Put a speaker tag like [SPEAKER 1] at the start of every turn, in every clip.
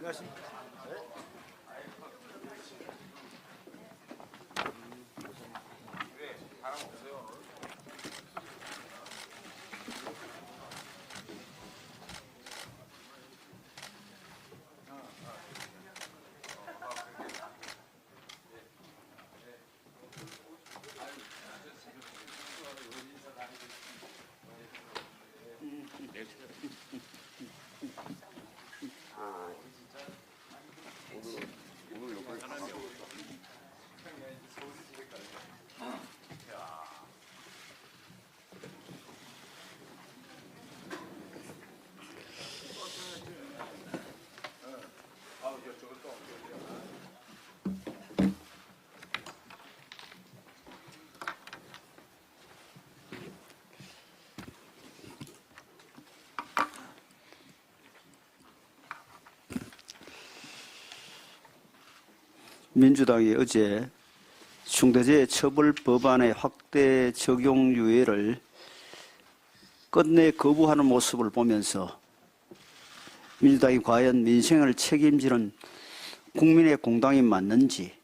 [SPEAKER 1] 안녕하십니까. 민주당이 어제 중대재해처벌법안의 확대 적용 유예를 끝내 거부하는 모습을 보면서 민주당이 과연 민생을 책임지는 국민의 공당이 맞는지,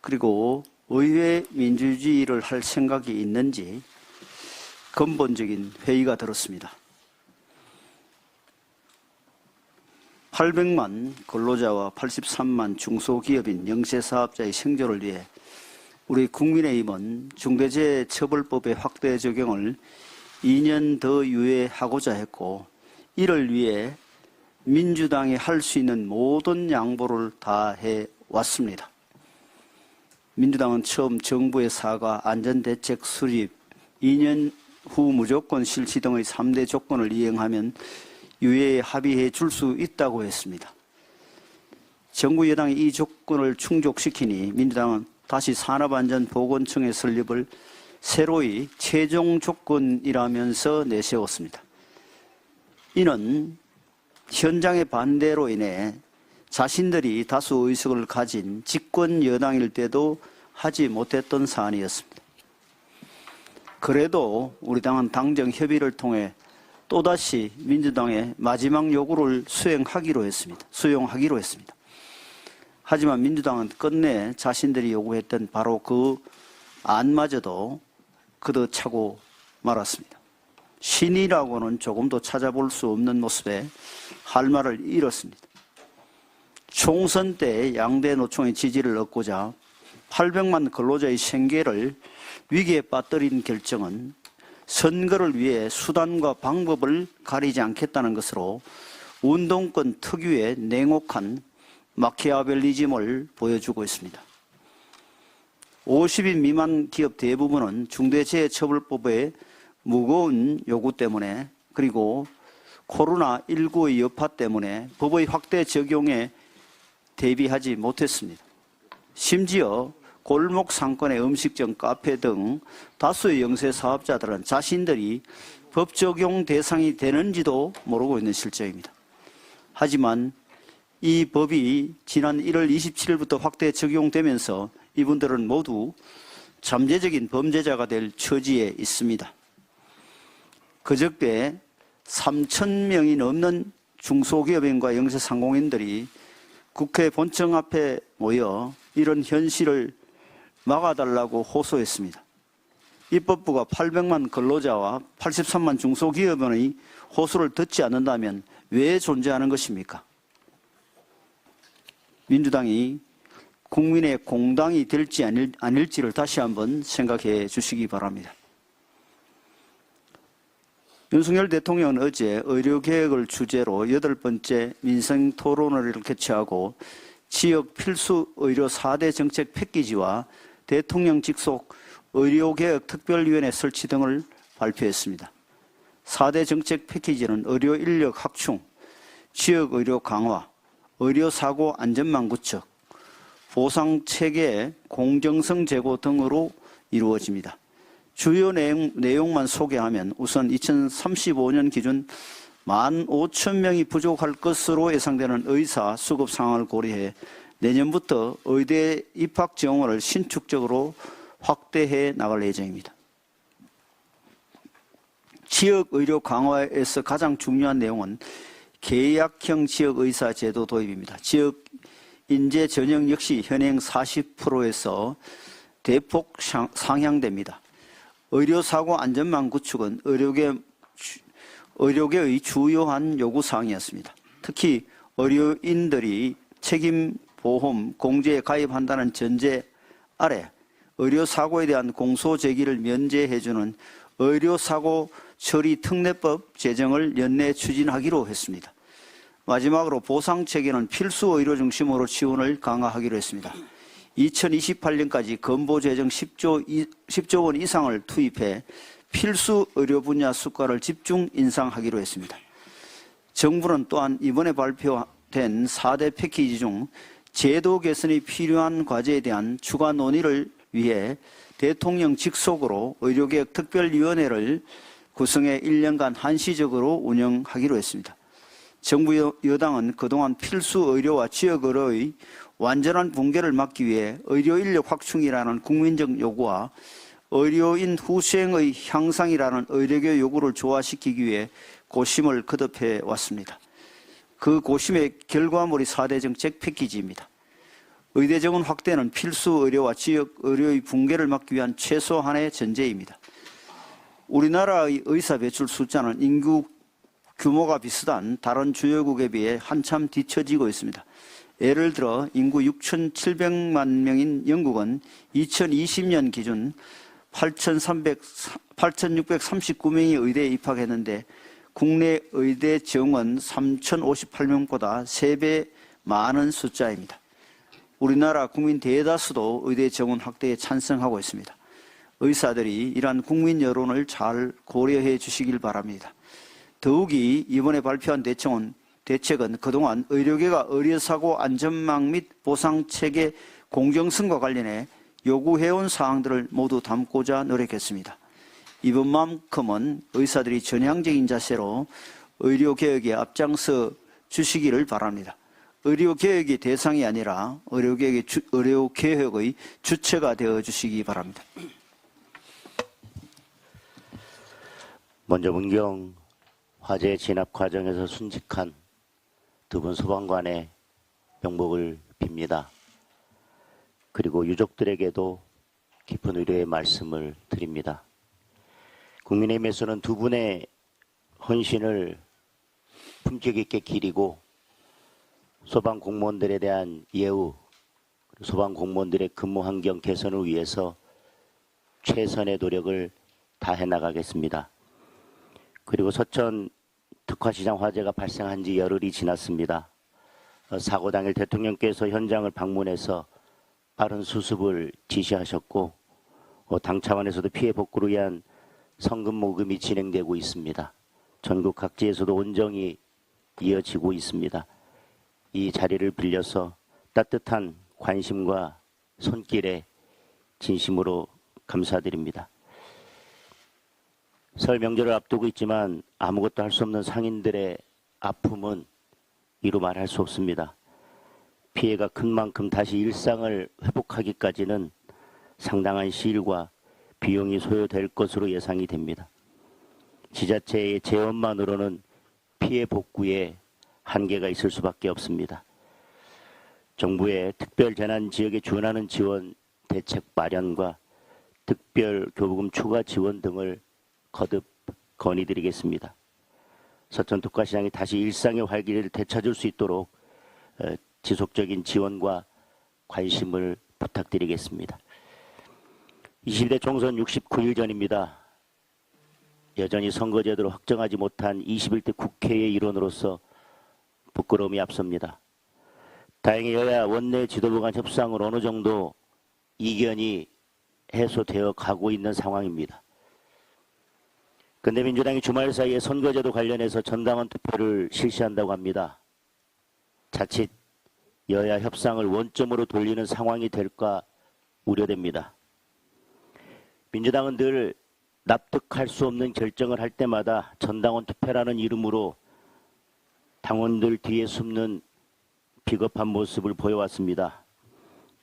[SPEAKER 1] 그리고 의회 민주주의를 할 생각이 있는지 근본적인 회의가 들었습니다. 800만 근로자와 83만 중소기업인 영세사업자의 생존을 위해 우리 국민의힘은 중대재해처벌법의 확대 적용을 2년 더 유예하고자 했고, 이를 위해 민주당이 할 수 있는 모든 양보를 다 해왔습니다. 민주당은 처음 정부의 사과, 안전대책 수립, 2년 후 무조건 실시 등의 3대 조건을 이행하면 유예에 합의해 줄 수 있다고 했습니다. 정부 여당이 이 조건을 충족시키니 민주당은 다시 산업안전보건청의 설립을 새로이 최종 조건이라면서 내세웠습니다. 이는 현장의 반대로 인해 자신들이 다수 의석을 가진 집권 여당일 때도 하지 못했던 사안이었습니다. 그래도 우리 당은 당정 협의를 통해 또다시 민주당의 마지막 요구를 수용하기로 했습니다. 하지만 민주당은 끝내 자신들이 요구했던 바로 그 안마저도 걷어차고 말았습니다. 신이라고는 조금도 찾아볼 수 없는 모습에 할 말을 잃었습니다. 총선 때 양대 노총의 지지를 얻고자 800만 근로자의 생계를 위기에 빠뜨린 결정은 선거를 위해 수단과 방법을 가리지 않겠다는 것으로 운동권 특유의 냉혹한 마키아벨리즘을 보여주고 있습니다. 50인 미만 기업 대부분은 중대재해처벌법의 무거운 요구 때문에, 그리고 코로나19의 여파 때문에 법의 확대 적용에 대비하지 못했습니다. 심지어 골목 상권의 음식점, 카페 등 다수의 영세 사업자들은 자신들이 법 적용 대상이 되는지도 모르고 있는 실정입니다. 하지만 이 법이 지난 1월 27일부터 확대 적용되면서 이분들은 모두 잠재적인 범죄자가 될 처지에 있습니다. 그저께 3,000명이 넘는 중소기업인과 영세상공인들이 국회 본청 앞에 모여 이런 현실을 막아달라고 호소했습니다. 입법부가 800만 근로자와 83만 중소기업인의 호소를 듣지 않는다면 왜 존재하는 것입니까? 민주당이 국민의 공당이 될지 아닐지를 다시 한번 생각해 주시기 바랍니다. 윤석열 대통령은 어제 의료개혁을 주제로 8번째 민생토론회를 개최하고 지역 필수 의료 4대 정책 패키지와 대통령 직속 의료개혁 특별위원회 설치 등을 발표했습니다. 4대 정책 패키지는 의료 인력 확충, 지역 의료 강화, 의료사고 안전망 구축, 보상체계 공정성 제고 등으로 이루어집니다. 주요 내용만 소개하면 우선 2035년 기준 15,000명이 부족할 것으로 예상되는 의사 수급 상황을 고려해 내년부터 의대 입학 지원을 신축적으로 확대해 나갈 예정입니다. 지역 의료 강화에서 가장 중요한 내용은 계약형 지역의사 제도 도입입니다. 지역 인재 전형 역시 현행 40%에서 대폭 상향됩니다. 의료사고 안전망 구축은 의료계의 주요한 요구사항이었습니다. 특히 의료인들이 책임보험 공제에 가입한다는 전제 아래 의료사고에 대한 공소제기를 면제해주는 의료사고 처리 특례법 제정을 연내 추진하기로 했습니다. 마지막으로 보상체계는 필수 의료 중심으로 지원을 강화하기로 했습니다. 2028년까지 건보 재정 10조 원 이상을 투입해 필수 의료 분야 수가를 집중 인상하기로 했습니다. 정부는 또한 이번에 발표된 4대 패키지 중 제도 개선이 필요한 과제에 대한 추가 논의를 위해 대통령 직속으로 의료개혁 특별위원회를 구성해 1년간 한시적으로 운영하기로 했습니다. 정부 여당은 그동안 필수 의료와 지역 의료의 완전한 붕괴를 막기 위해 의료 인력 확충이라는 국민적 요구와 의료인 후생의 향상이라는 의료계 요구를 조화시키기 위해 고심을 거듭해 왔습니다. 그 고심의 결과물이 4대 정책 패키지입니다. 의대 정원 확대는 필수 의료와 지역 의료의 붕괴를 막기 위한 최소한의 전제입니다. 우리나라의 의사 배출 숫자는 인구 규모가 비슷한 다른 주요국에 비해 한참 뒤처지고 있습니다. 예를 들어 인구 6,700만 명인 영국은 2020년 기준 8,639명이 의대에 입학했는데 국내 의대 정원 3,058명보다 3배 많은 숫자입니다. 우리나라 국민 대다수도 의대 정원 확대에 찬성하고 있습니다. 의사들이 이러한 국민 여론을 잘 고려해 주시길 바랍니다. 더욱이 이번에 발표한 대책은 그동안 의료계가 의료사고 안전망 및 보상체계 공정성과 관련해 요구해온 사항들을 모두 담고자 노력했습니다. 이번만큼은 의사들이 전향적인 자세로 의료개혁에 앞장서 주시기를 바랍니다. 의료개혁이 대상이 아니라 의료개혁의 주체가 되어 주시기 바랍니다.
[SPEAKER 2] 먼저 문경 화재 진압 과정에서 순직한 두 분 소방관의 명복을 빕니다. 그리고 유족들에게도 깊은 위로의 말씀을 드립니다. 국민의힘에서는 두 분의 헌신을 품격 있게 기리고 소방 공무원들에 대한 예우, 소방 공무원들의 근무 환경 개선을 위해서 최선의 노력을 다해 나가겠습니다. 그리고 서천 특화시장 화재가 발생한 지 열흘이 지났습니다. 사고 당일 대통령께서 현장을 방문해서 빠른 수습을 지시하셨고 당 차원에서도 피해 복구를 위한 성금 모금이 진행되고 있습니다. 전국 각지에서도 온정이 이어지고 있습니다. 이 자리를 빌려서 따뜻한 관심과 손길에 진심으로 감사드립니다. 설 명절을 앞두고 있지만 아무것도 할 수 없는 상인들의 아픔은 이루 말할 수 없습니다. 피해가 큰 만큼 다시 일상을 회복하기까지는 상당한 시일과 비용이 소요될 것으로 예상이 됩니다. 지자체의 재원만으로는 피해 복구에 한계가 있을 수밖에 없습니다. 정부의 특별재난지역에 준하는 지원 대책 마련과 특별교부금 추가 지원 등을 거듭 건의드리겠습니다. 서천 특화시장이 다시 일상의 활기를 되찾을 수 있도록 지속적인 지원과 관심을 부탁드리겠습니다. 20대 총선 69일 전입니다. 여전히 선거제도를 확정하지 못한 21대 국회의 일원으로서 부끄러움이 앞섭니다. 다행히 여야 원내 지도부 간 협상으로 어느 정도 이견이 해소되어 가고 있는 상황입니다. 그런데 민주당이 주말 사이에 선거제도 관련해서 전당원 투표를 실시한다고 합니다. 자칫 여야 협상을 원점으로 돌리는 상황이 될까 우려됩니다. 민주당은 늘 납득할 수 없는 결정을 할 때마다 전당원 투표라는 이름으로 당원들 뒤에 숨는 비겁한 모습을 보여왔습니다.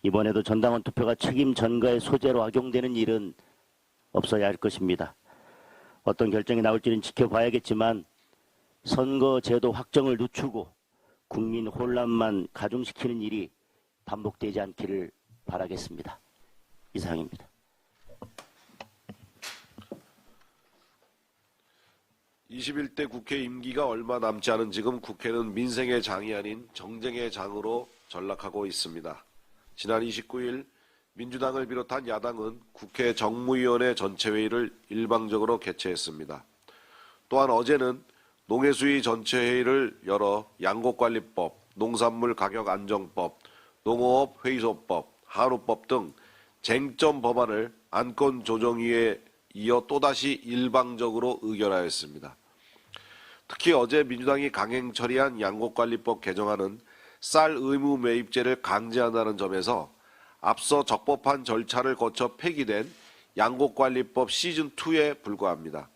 [SPEAKER 2] 이번에도 전당원 투표가 책임 전가의 소재로 악용되는 일은 없어야 할 것입니다. 어떤 결정이 나올지는 지켜봐야겠지만 선거제도 확정을 늦추고 국민 혼란만 가중시키는 일이 반복되지 않기를 바라겠습니다. 이상입니다.
[SPEAKER 3] (21대) 국회 임기가 얼마 남지 않은 지금 국회는 민생의 장이 아닌 정쟁의 장으로 전락하고 있습니다. 지난 29일 민주당을 비롯한 야당은 국회 정무위원회 전체회의를 일방적으로 개최했습니다. 또한 어제는 농해수위 전체회의를 열어 양곡관리법, 농산물 가격 안정법, 농어업 회의소법, 한우법 등 쟁점 법안을 안건조정위에 이어 또다시 일방적으로 의결하였습니다. 특히 어제 민주당이 강행 처리한 양곡관리법 개정안은 쌀 의무 매입제를 강제한다는 점에서 앞서 적법한 절차를 거쳐 폐기된 양곡관리법 시즌2에 불과합니다.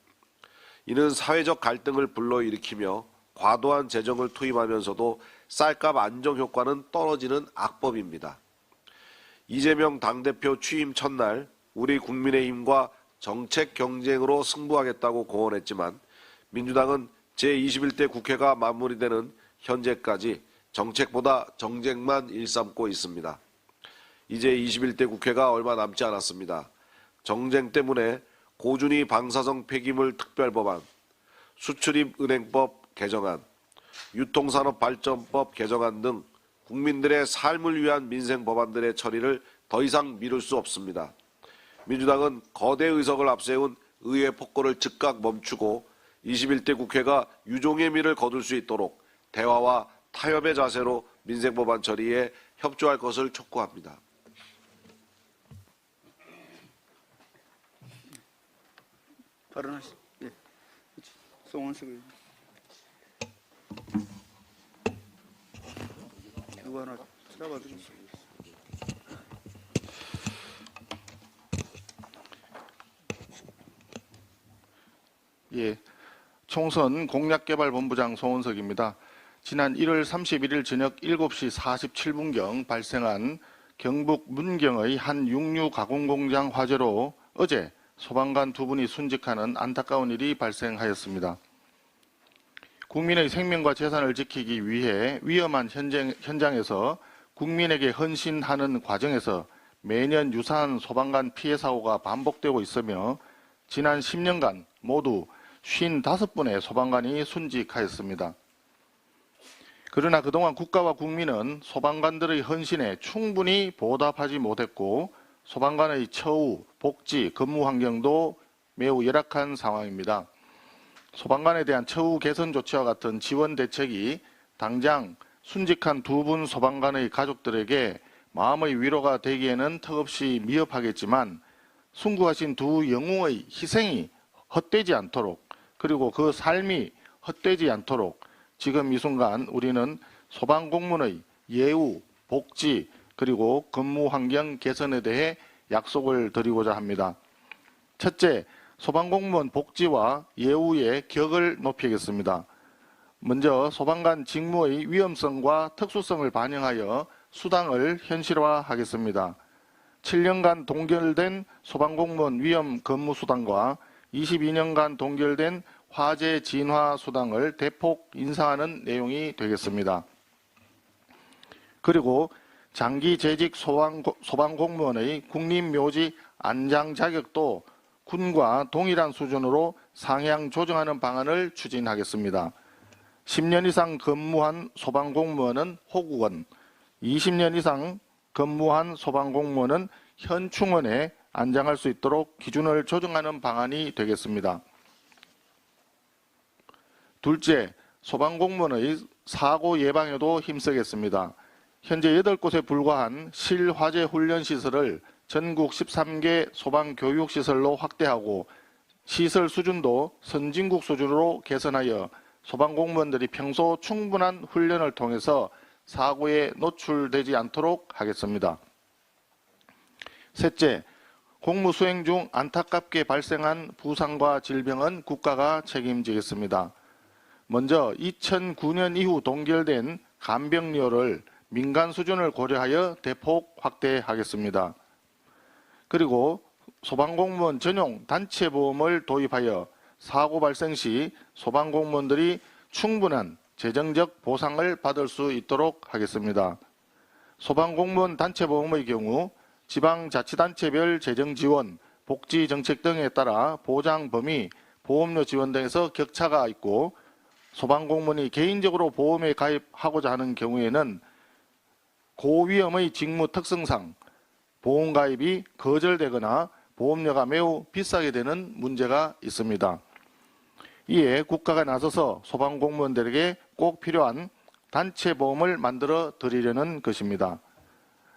[SPEAKER 3] 이는 사회적 갈등을 불러일으키며 과도한 재정을 투입하면서도 쌀값 안정 효과는 떨어지는 악법입니다. 이재명 당대표 취임 첫날 우리 국민의힘과 정책 경쟁으로 승부하겠다고 공언했지만 민주당은 제21대 국회가 마무리되는 현재까지 정책보다 정쟁만 일삼고 있습니다. 이제 21대 국회가 얼마 남지 않았습니다. 정쟁 때문에 고준위 방사성 폐기물 특별법안, 수출입은행법 개정안, 유통산업발전법 개정안 등 국민들의 삶을 위한 민생 법안들의 처리를 더 이상 미룰 수 없습니다. 민주당은 거대 의석을 앞세운 의회 폭거를 즉각 멈추고 21대 국회가 유종의 미를 거둘 수 있도록 대화와 타협의 자세로 민생 법안 처리에 협조할 것을 촉구합니다.
[SPEAKER 1] 발언하시죠. 예. 송원석 의원. 이거 하나 잡아드리겠습니다.
[SPEAKER 4] 예, 총선 공약개발본부장 송원석입니다. 지난 1월 31일 저녁 7시 47분경 발생한 경북 문경의 한 육류 가공공장 화재로 어제 소방관 2분이 순직하는 안타까운 일이 발생하였습니다. 국민의 생명과 재산을 지키기 위해 위험한 현장에서 국민에게 헌신하는 과정에서 매년 유사한 소방관 피해 사고가 반복되고 있으며 지난 10년간 모두 55분의 소방관이 순직하였습니다. 그러나 그동안 국가와 국민은 소방관들의 헌신에 충분히 보답하지 못했고 소방관의 처우, 복지, 근무 환경도 매우 열악한 상황입니다. 소방관에 대한 처우 개선 조치와 같은 지원 대책이 당장 순직한 2분 소방관의 가족들에게 마음의 위로가 되기에는 턱없이 미흡하겠지만 순구하신 2 영웅의 희생이 헛되지 않도록 그리고 그 삶이 헛되지 않도록 지금 이 순간 우리는 소방공무원의 예우, 복지, 그리고 근무 환경 개선에 대해 약속을 드리고자 합니다. 첫째, 소방공무원 복지와 예우의 격을 높이겠습니다. 먼저 소방관 직무의 위험성과 특수성을 반영하여 수당을 현실화하겠습니다. 7년간 동결된 소방공무원 위험 근무 수당과 22년간 동결된 화재 진화 수당을 대폭 인상하는 내용이 되겠습니다. 그리고 장기 재직 소방공무원의 국립묘지 안장 자격도 군과 동일한 수준으로 상향 조정하는 방안을 추진하겠습니다. 10년 이상 근무한 소방공무원은 호국원, 20년 이상 근무한 소방공무원은 현충원에 안장할 수 있도록 기준을 조정하는 방안이 되겠습니다. 둘째, 소방공무원의 사고 예방에도 힘쓰겠습니다. 현재 8곳에 불과한 실화재 훈련시설을 전국 13개 소방교육시설로 확대하고 시설 수준도 선진국 수준으로 개선하여 소방공무원들이 평소 충분한 훈련을 통해서 사고에 노출되지 않도록 하겠습니다. 셋째, 공무 수행 중 안타깝게 발생한 부상과 질병은 국가가 책임지겠습니다. 먼저 2009년 이후 동결된 간병료를 민간 수준을 고려하여 대폭 확대하겠습니다. 그리고 소방공무원 전용 단체보험을 도입하여 사고 발생 시 소방공무원들이 충분한 재정적 보상을 받을 수 있도록 하겠습니다. 소방공무원 단체보험의 경우 지방자치단체별 재정지원, 복지정책 등에 따라 보장 범위, 보험료 지원 등에서 격차가 있고 소방공무원이 개인적으로 보험에 가입하고자 하는 경우에는 고위험의 직무 특성상 보험가입이 거절되거나 보험료가 매우 비싸게 되는 문제가 있습니다. 이에 국가가 나서서 소방공무원들에게 꼭 필요한 단체보험을 만들어 드리려는 것입니다.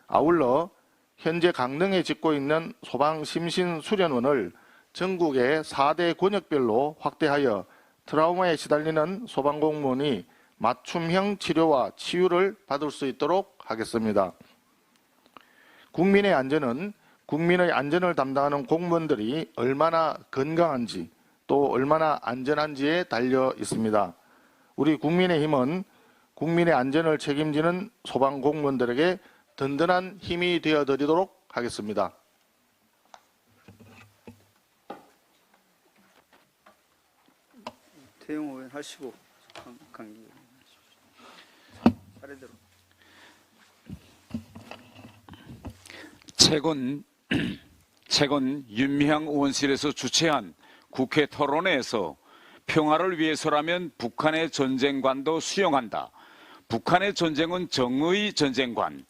[SPEAKER 4] 아울러 현재 강릉에 짓고 있는 소방심신수련원을 전국의 4대 권역별로 확대하여 트라우마에 시달리는 소방공무원이 맞춤형 치료와 치유를 받을 수 있도록 하겠습니다. 국민의 안전은 국민의 안전을 담당하는 공무원들이 얼마나 건강한지 또 얼마나 안전한지에 달려 있습니다. 우리 국민의힘은 국민의 안전을 책임지는 소방공무원들에게 든든한 힘이 되어드리도록 하겠습니다.
[SPEAKER 1] 태영 의원 하시고 강기 차례대로.
[SPEAKER 5] 최근 윤미향 의원실에서 주최한 국회 토론회에서 평화를 위해서라면 북한의 전쟁관도 수용한다. 북한의 전쟁은 정의 전쟁관.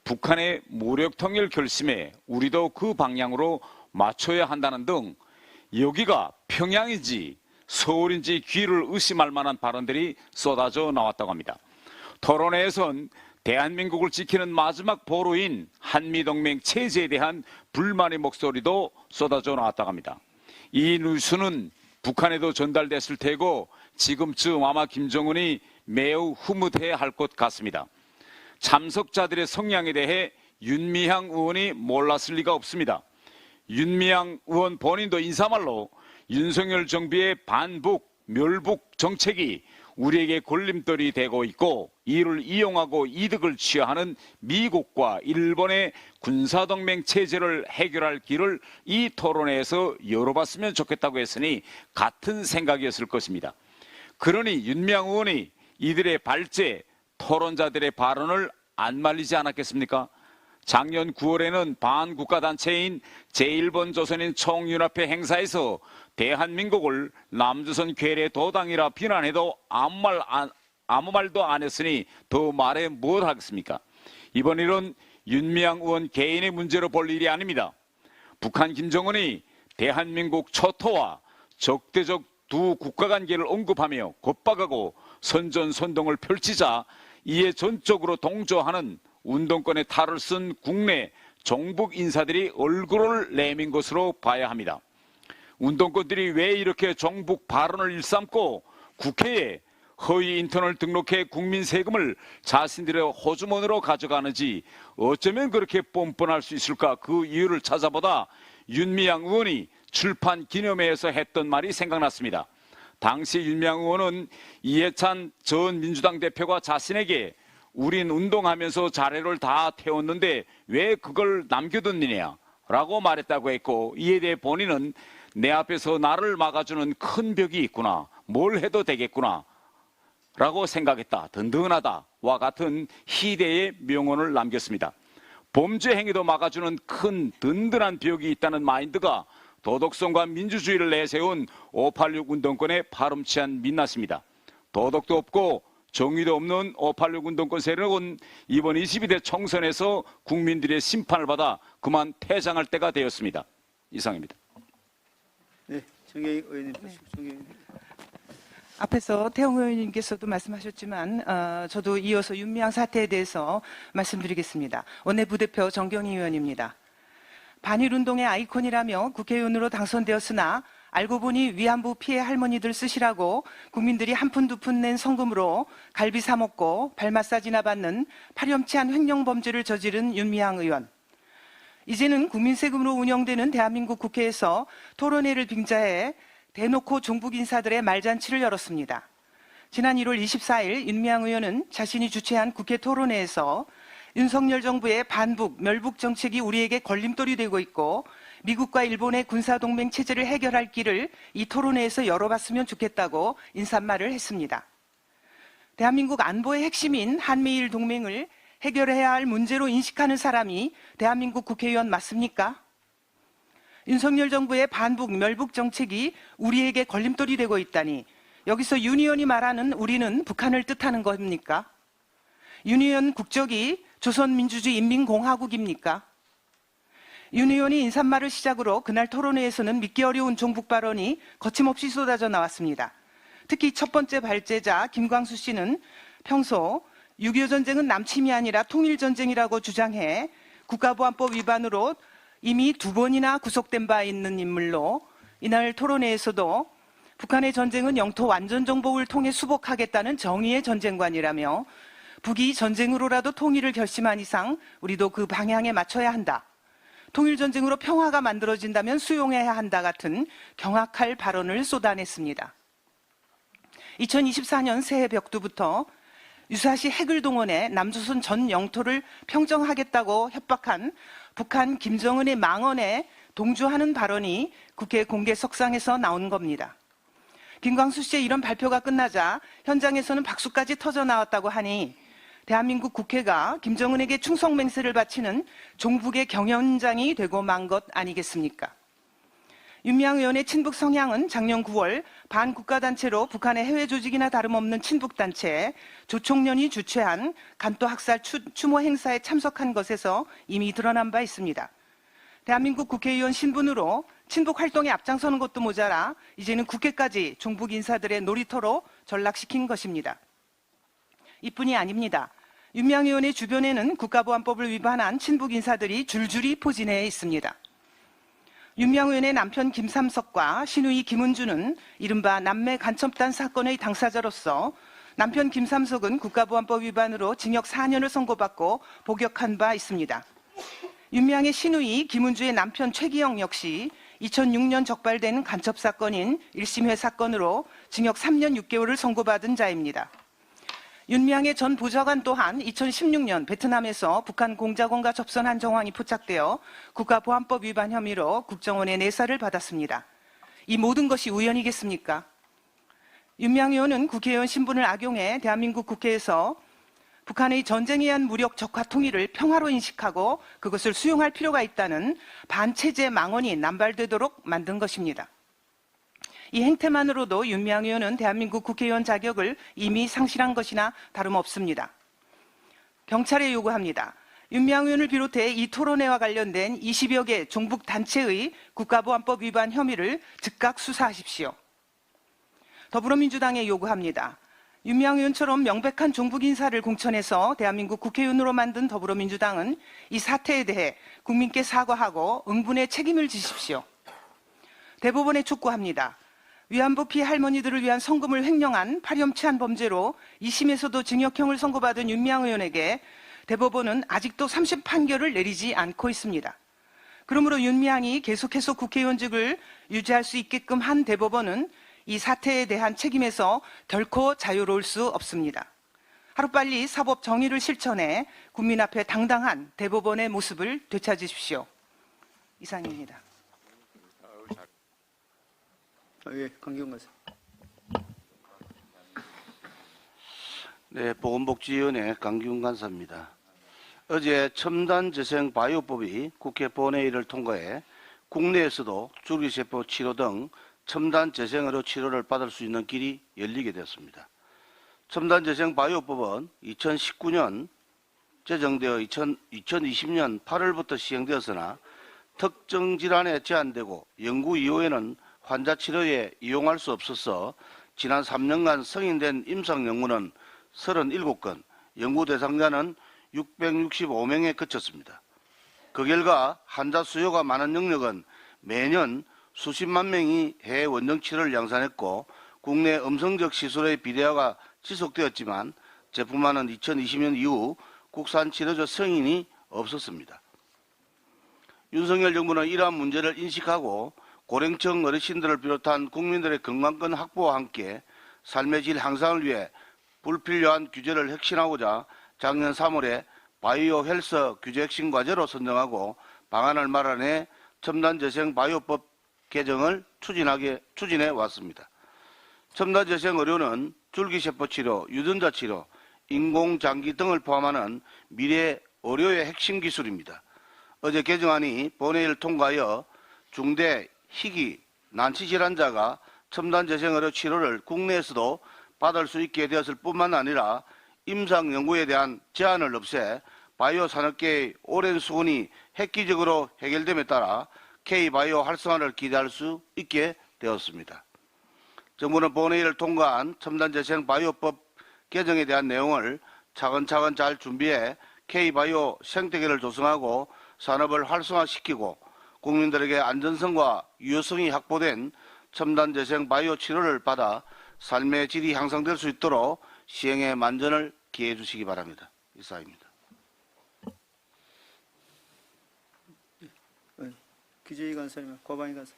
[SPEAKER 5] 북한의 무력 통일 결심에 우리도 그 방향으로 맞춰야 한다는 등 여기가 평양인지 서울인지 귀를 의심할 만한 발언들이 쏟아져 나왔다고 합니다. 토론회에선 대한민국을 지키는 마지막 보루인 한미동맹 체제에 대한 불만의 목소리도 쏟아져 나왔다고 합니다. 이 뉴스는 북한에도 전달됐을 테고 지금쯤 아마 김정은이 매우 흐뭇해할 것 같습니다. 참석자들의 성향에 대해 윤미향 의원이 몰랐을 리가 없습니다. 윤미향 의원 본인도 인사말로 윤석열 정부의 반북, 멸북 정책이 우리에게 걸림돌이 되고 있고 이를 이용하고 이득을 취하는 미국과 일본의 군사동맹 체제를 해결할 길을 이 토론회에서 열어봤으면 좋겠다고 했으니 같은 생각이었을 것입니다. 그러니 윤미향 의원이 이들의 발제, 토론자들의 발언을 안 말리지 않았겠습니까? 작년 9월에는 반국가단체인 제1번 조선인 총연합회 행사에서 대한민국을 남조선 괴뢰 도당이라 비난해도 아무 말도 안 했으니 더 말해 뭘 하겠습니까? 이번 일은 윤미향 의원 개인의 문제로 볼 일이 아닙니다. 북한 김정은이 대한민국 초토화, 적대적 두 국가 관계를 언급하며 곧박하고 선전선동을 펼치자 이에 전적으로 동조하는 운동권의 탈을 쓴 국내 종북 인사들이 얼굴을 내민 것으로 봐야 합니다. 운동권들이 왜 이렇게 종북 발언을 일삼고 국회에 허위 인턴을 등록해 국민 세금을 자신들의 호주머니로 가져가는지 어쩌면 그렇게 뻔뻔할 수 있을까 그 이유를 찾아보다 윤미향 의원이 출판 기념회에서 했던 말이 생각났습니다. 당시 윤미향 의원은 이해찬 전 민주당 대표가 자신에게 우린 운동하면서 자료를 다 태웠는데 왜 그걸 남겨뒀느냐 라고 말했다고 했고 이에 대해 본인은 내 앞에서 나를 막아주는 큰 벽이 있구나 뭘 해도 되겠구나 라고 생각했다 든든하다와 같은 희대의 명언을 남겼습니다. 범죄 행위도 막아주는 큰 든든한 벽이 있다는 마인드가 도덕성과 민주주의를 내세운 586 운동권의 파렴치한 민낯입니다. 도덕도 없고 정의도 없는 586 운동권 세력은 이번 22대 총선에서 국민들의 심판을 받아 그만 퇴장할 때가 되었습니다. 이상입니다.
[SPEAKER 1] 네, 정혜인 의원님 하시고 정혜인.
[SPEAKER 6] 앞에서 태영 의원님께서도 말씀하셨지만 저도 이어서 윤미향 사태에 대해서 말씀드리겠습니다. 원내부대표 정경희 의원입니다. 반일운동의 아이콘이라며 국회의원으로 당선되었으나 알고 보니 위안부 피해 할머니들 쓰시라고 국민들이 한 푼 두 푼 낸 성금으로 갈비 사 먹고 발 마사지나 받는 파렴치한 횡령범죄를 저지른 윤미향 의원. 이제는 국민 세금으로 운영되는 대한민국 국회에서 토론회를 빙자해 대놓고 종북 인사들의 말잔치를 열었습니다. 지난 1월 24일 윤미향 의원은 자신이 주최한 국회 토론회에서 윤석열 정부의 반북, 멸북 정책이 우리에게 걸림돌이 되고 있고 미국과 일본의 군사동맹 체제를 해결할 길을 이 토론회에서 열어봤으면 좋겠다고 인사말을 했습니다. 대한민국 안보의 핵심인 한미일 동맹을 해결해야 할 문제로 인식하는 사람이 대한민국 국회의원 맞습니까? 윤석열 정부의 반북, 멸북 정책이 우리에게 걸림돌이 되고 있다니 여기서 윤 의원이 말하는 우리는 북한을 뜻하는 겁니까? 윤 의원 국적이 조선민주주의 인민공화국입니까? 윤 의원이 인사말을 시작으로 그날 토론회에서는 믿기 어려운 종북 발언이 거침없이 쏟아져 나왔습니다. 특히 첫 번째 발제자 김광수 씨는 평소 6.25 전쟁은 남침이 아니라 통일전쟁이라고 주장해 국가보안법 위반으로 이미 2번이나 구속된 바 있는 인물로 이날 토론회에서도 북한의 전쟁은 영토 완전 정복을 통해 수복하겠다는 정의의 전쟁관이라며 북이 전쟁으로라도 통일을 결심한 이상 우리도 그 방향에 맞춰야 한다. 통일전쟁으로 평화가 만들어진다면 수용해야 한다 같은 경악할 발언을 쏟아냈습니다. 2024년 새해 벽두부터 유사시 핵을 동원해 남조선 전 영토를 평정하겠다고 협박한 북한 김정은의 망언에 동조하는 발언이 국회 공개석상에서 나온 겁니다. 김광수 씨의 이런 발표가 끝나자 현장에서는 박수까지 터져 나왔다고 하니 대한민국 국회가 김정은에게 충성맹세를 바치는 종북의 경연장이 되고 만 것 아니겠습니까? 윤미향 의원의 친북 성향은 작년 9월 반국가단체로 북한의 해외 조직이나 다름없는 친북단체 조총련이 주최한 간도학살 추모 행사에 참석한 것에서 이미 드러난 바 있습니다. 대한민국 국회의원 신분으로 친북 활동에 앞장서는 것도 모자라 이제는 국회까지 종북 인사들의 놀이터로 전락시킨 것입니다. 이뿐이 아닙니다. 윤미향 의원의 주변에는 국가보안법을 위반한 친북 인사들이 줄줄이 포진해 있습니다. 윤미향 의원의 남편 김삼석과 시누이 김은주는 이른바 남매 간첩단 사건의 당사자로서 남편 김삼석은 국가보안법 위반으로 징역 4년을 선고받고 복역한 바 있습니다. 윤미향의 시누이 김은주의 남편 최기영 역시 2006년 적발된 간첩 사건인 1심회 사건으로 징역 3년 6개월을 선고받은 자입니다. 윤미향의 전 보좌관 또한 2016년 베트남에서 북한 공작원과 접선한 정황이 포착되어 국가보안법 위반 혐의로 국정원의 내사를 받았습니다. 이 모든 것이 우연이겠습니까? 윤미향 의원은 국회의원 신분을 악용해 대한민국 국회에서 북한의 전쟁에 의한 무력 적화 통일을 평화로 인식하고 그것을 수용할 필요가 있다는 반체제 망언이 남발되도록 만든 것입니다. 이 행태만으로도 윤미향 의원은 대한민국 국회의원 자격을 이미 상실한 것이나 다름없습니다. 경찰에 요구합니다. 윤미향 의원을 비롯해 이 토론회와 관련된 20여 개 종북 단체의 국가보안법 위반 혐의를 즉각 수사하십시오. 더불어민주당에 요구합니다. 윤미향 의원처럼 명백한 종북 인사를 공천해서 대한민국 국회의원으로 만든 더불어민주당은 이 사태에 대해 국민께 사과하고 응분의 책임을 지십시오. 대법원에 촉구합니다. 위안부 피해 할머니들을 위한 성금을 횡령한 파렴치한 범죄로 2심에서도 징역형을 선고받은 윤미향 의원에게 대법원은 아직도 3심 판결을 내리지 않고 있습니다. 그러므로 윤미향이 계속해서 국회의원직을 유지할 수 있게끔 한 대법원은 이 사태에 대한 책임에서 결코 자유로울 수 없습니다. 하루빨리 사법 정의를 실천해 국민 앞에 당당한 대법원의 모습을 되찾으십시오. 이상입니다.
[SPEAKER 1] 예, 강기훈 교수.
[SPEAKER 7] 네, 보건복지위원회 강기훈 간사입니다. 어제 첨단재생 바이오법이 국회 본회의를 통과해 국내에서도 줄기세포 치료 등 첨단재생으로 치료를 받을 수 있는 길이 열리게 되었습니다. 첨단재생 바이오법은 2019년 제정되어 2020년 8월부터 시행되었으나 특정 질환에 제한되고 연구 이후에는 환자 치료에 이용할 수 없어서 지난 3년간 승인된 임상 연구는 37건, 연구 대상자는 665명에 그쳤습니다. 그 결과 환자 수요가 많은 영역은 매년 수십만 명이 해외 원정 치료를 양산했고 국내 음성적 시술의 비대화가 지속되었지만 제품화는 2020년 이후 국산 치료제 승인이 없었습니다. 윤석열 정부는 이러한 문제를 인식하고 고령층 어르신들을 비롯한 국민들의 건강권 확보와 함께 삶의 질 향상을 위해 불필요한 규제를 혁신하고자 작년 3월에 바이오 헬스 규제 혁신 과제로 선정하고 방안을 마련해 첨단재생 바이오법 개정을 추진해 왔습니다. 첨단 재생 의료는 줄기세포 치료, 유전자 치료, 인공장기 등을 포함하는 미래 의료의 핵심 기술입니다. 어제 개정안이 본회의를 통과하여 중대, 희귀, 난치 질환자가 첨단 재생 의료 치료를 국내에서도 받을 수 있게 되었을 뿐만 아니라 임상 연구에 대한 제한을 없애 바이오 산업계의 오랜 수건이 획기적으로 해결됨에 따라 K바이오 활성화를 기대할 수 있게 되었습니다. 정부는 본회의를 통과한 첨단 재생 바이오법 개정에 대한 내용을 차근차근 잘 준비해 K바이오 생태계를 조성하고 산업을 활성화시키고 국민들에게 안전성과 유효성이 확보된 첨단 재생 바이오 치료를 받아 삶의 질이 향상될 수 있도록 시행에 만전을 기해 주시기 바랍니다. 이상입니다.
[SPEAKER 1] 기재위 간사님, 고방위 간사.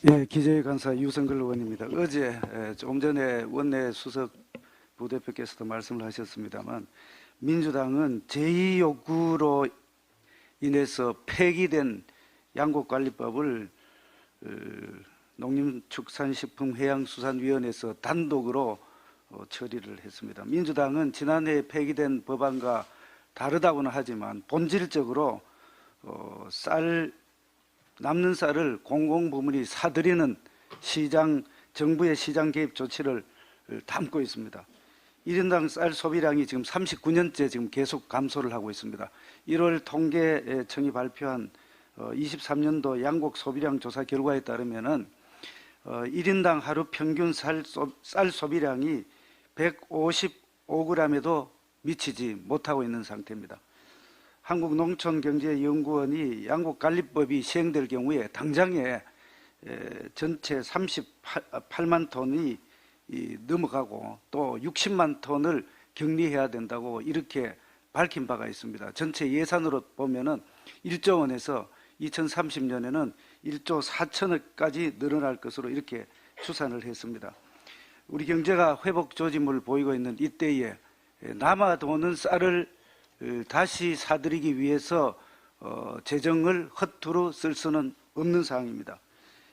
[SPEAKER 8] 예, 기재위 간사 유성글 의원입니다. 어제 조금 전에 원내 수석 부대표께서도 말씀을 하셨습니다만 민주당은 제2욕구로 인해서 폐기된 양곡관리법을 농림축산식품해양수산위원회에서 단독으로 처리를 했습니다. 민주당은 지난해 폐기된 법안과 다르다고는 하지만 본질적으로 남는 쌀을 공공부문이 사들이는 정부의 시장 개입 조치를 담고 있습니다. 1인당 쌀 소비량이 지금 39년째 지금 계속 감소를 하고 있습니다. 1월 통계청이 발표한 23년도 양곡 소비량 조사 결과에 따르면은 1인당 하루 평균 쌀 소비량이 155g에도 미치지 못하고 있는 상태입니다. 한국농촌경제연구원이 양곡관리법이 시행될 경우에 당장에 전체 38만 톤이 넘어가고 또 60만 톤을 격리해야 된다고 이렇게 밝힌 바가 있습니다. 전체 예산으로 보면은 1조 원에서 2030년에는 1조 4천억까지 늘어날 것으로 이렇게 추산을 했습니다. 우리 경제가 회복 조짐을 보이고 있는 이때에 남아도는 쌀을 다시 사들이기 위해서 재정을 허투루 쓸 수는 없는 상황입니다.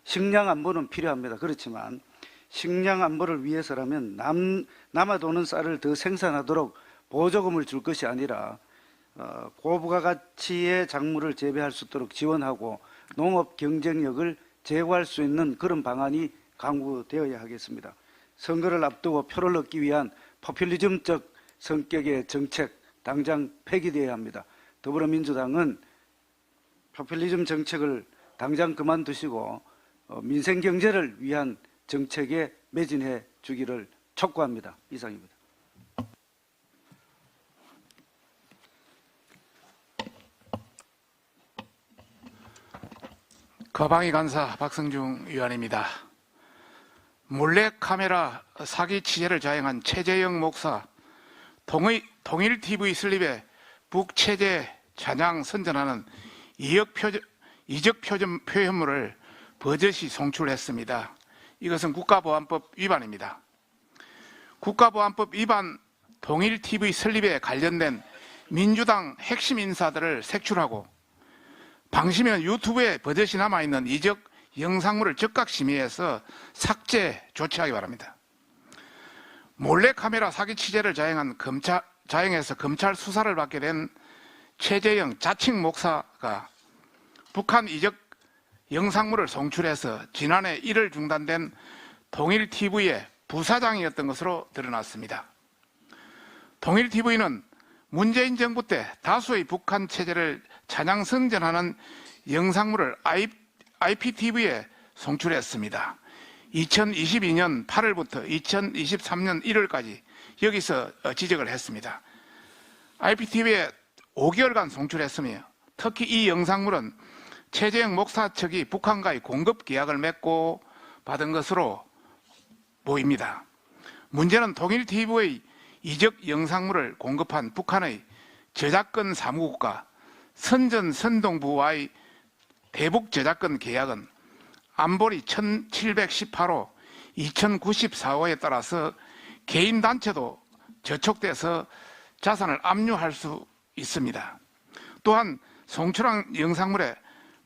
[SPEAKER 8] 식량 안보는 필요합니다. 그렇지만 식량 안보를 위해서라면 남아도는 쌀을 더 생산하도록 보조금을 줄 것이 아니라 고부가가치의 작물을 재배할 수 있도록 지원하고 농업 경쟁력을 제고할 수 있는 그런 방안이 강구되어야 하겠습니다. 선거를 앞두고 표를 얻기 위한 포퓰리즘적 성격의 정책 당장 폐기되어야 합니다. 더불어민주당은 포퓰리즘 정책을 당장 그만두시고 민생 경제를 위한 정책에 매진해 주기를 촉구합니다. 이상입니다.
[SPEAKER 9] 거방위 간사 박성중 의원입니다. 몰래카메라 사기 취재를 자행한 최재형 목사, 통일TV 슬립에 북체제 찬양 선전하는 이적 표현물을 버젓이 송출했습니다. 이것은 국가보안법 위반입니다. 국가보안법 위반 통일TV 설립에 관련된 민주당 핵심 인사들을 색출하고 방심면 유튜브에 버젓이 남아있는 이적 영상물을 즉각 심의해서 삭제 조치하기 바랍니다. 몰래카메라 사기 취재를 자행해서 검찰 수사를 받게 된 최재형 자칭 목사가 북한 이적 영상물을 송출해서 지난해 1월 중단된 통일TV의 부사장이었던 것으로 드러났습니다. 통일TV는 문재인 정부 때 다수의 북한 체제를 찬양 선전하는 영상물을 IPTV에 송출했습니다. 2022년 8월부터 2023년 1월까지 여기서 지적을 했습니다. IPTV에 5개월간 송출했으며 특히 이 영상물은 최재형 목사 측이 북한과의 공급 계약을 맺고 받은 것으로 보입니다. 문제는 통일TV의 이적 영상물을 공급한 북한의 저작권 사무국과 선전선동부와의 대북 저작권 계약은 안보리 1718호, 2094호에 따라서 개인단체도 저촉돼서 자산을 압류할 수 있습니다. 또한 송출한 영상물에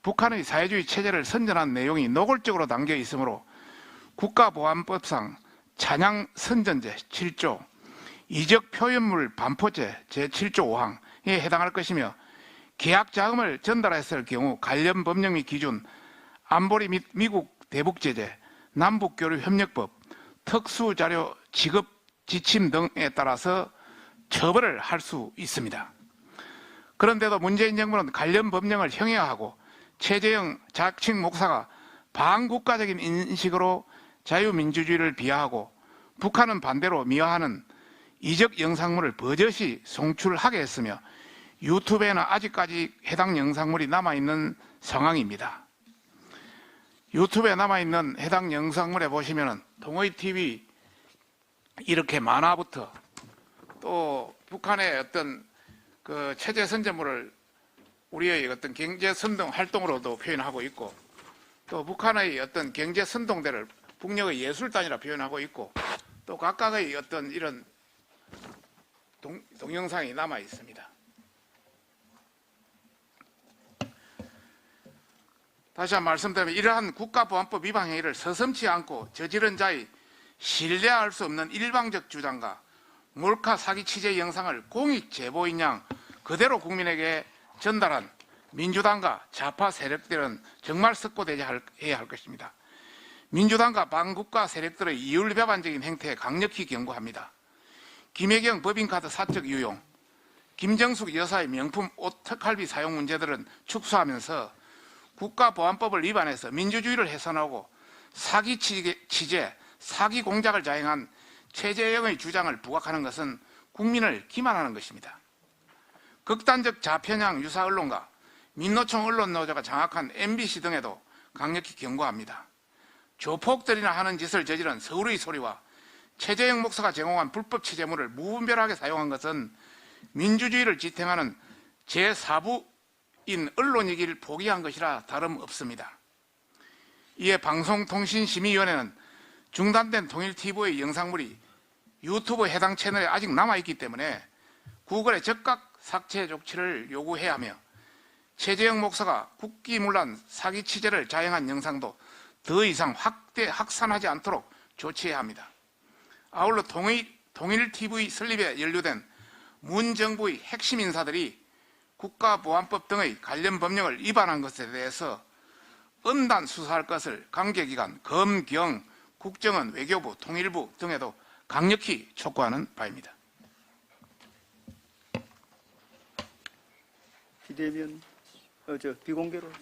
[SPEAKER 9] 북한의 사회주의 체제를 선전한 내용이 노골적으로 담겨 있으므로 국가보안법상 찬양 선전제 7조, 이적 표현물 반포죄 제7조 5항에 해당할 것이며 계약 자금을 전달했을 경우 관련 법령 및 기준, 안보리 및 미국 대북제재, 남북교류협력법, 특수자료 지급 지침 등에 따라서 처벌을 할 수 있습니다. 그런데도 문재인 정부는 관련 법령을 형해화하고 최재형 자칭 목사가 반국가적인 인식으로 자유민주주의를 비하하고 북한은 반대로 미화하는 이적 영상물을 버젓이 송출하게 했으며 유튜브에는 아직까지 해당 영상물이 남아있는 상황입니다. 유튜브에 남아있는 해당 영상물에 보시면은 동의TV 이렇게 만화부터 또 북한의 어떤 그 체제 선전물을 우리의 어떤 경제 선동 활동으로도 표현하고 있고 또 북한의 어떤 경제 선동대를 북녘의 예술단이라 표현하고 있고 또 각각의 어떤 이런 동영상이 남아 있습니다. 다시 한번 말씀드리면 이러한 국가보안법 위반 행위를 서슴지 않고 저지른 자의 신뢰할 수 없는 일방적 주장과 몰카 사기 취재 영상을 공익 제보인 양 그대로 국민에게 전달한 민주당과 좌파 세력들은 정말 석고대죄해야 할 것입니다. 민주당과 반국가 세력들의 이율배반적인 행태에 강력히 경고합니다. 김혜경 법인카드 사적 유용, 김정숙 여사의 명품 옷 특할비 사용 문제들은 축소하면서 국가보안법을 위반해서 민주주의를 훼손하고 사기 취재, 사기 공작을 자행한 최재형의 주장을 부각하는 것은 국민을 기만하는 것입니다. 극단적 좌편향 유사 언론과 민노총 언론노조가 장악한 MBC 등에도 강력히 경고합니다. 조폭들이나 하는 짓을 저지른 서울의 소리와 최재형 목사가 제공한 불법 취재물을 무분별하게 사용한 것은 민주주의를 지탱하는 제4부인 언론이기를 포기한 것이라 다름없습니다. 이에 방송통신심의위원회는 중단된 통일TV의 영상물이 유튜브 해당 채널에 아직 남아있기 때문에 구글에 즉각 삭제 조치를 요구해야 하며 최재형 목사가 국기문란 사기 취재를 자행한 영상도 더 이상 확산하지 않도록 조치해야 합니다. 아울러 통일TV 설립에 연루된 문 정부의 핵심 인사들이 국가보안법 등의 관련 법령을 위반한 것에 대해서 엄단 수사할 것을 관계기관, 검, 경, 국정원, 외교부, 통일부 등에도 강력히 촉구하는 바입니다.
[SPEAKER 1] 비대면 비공개로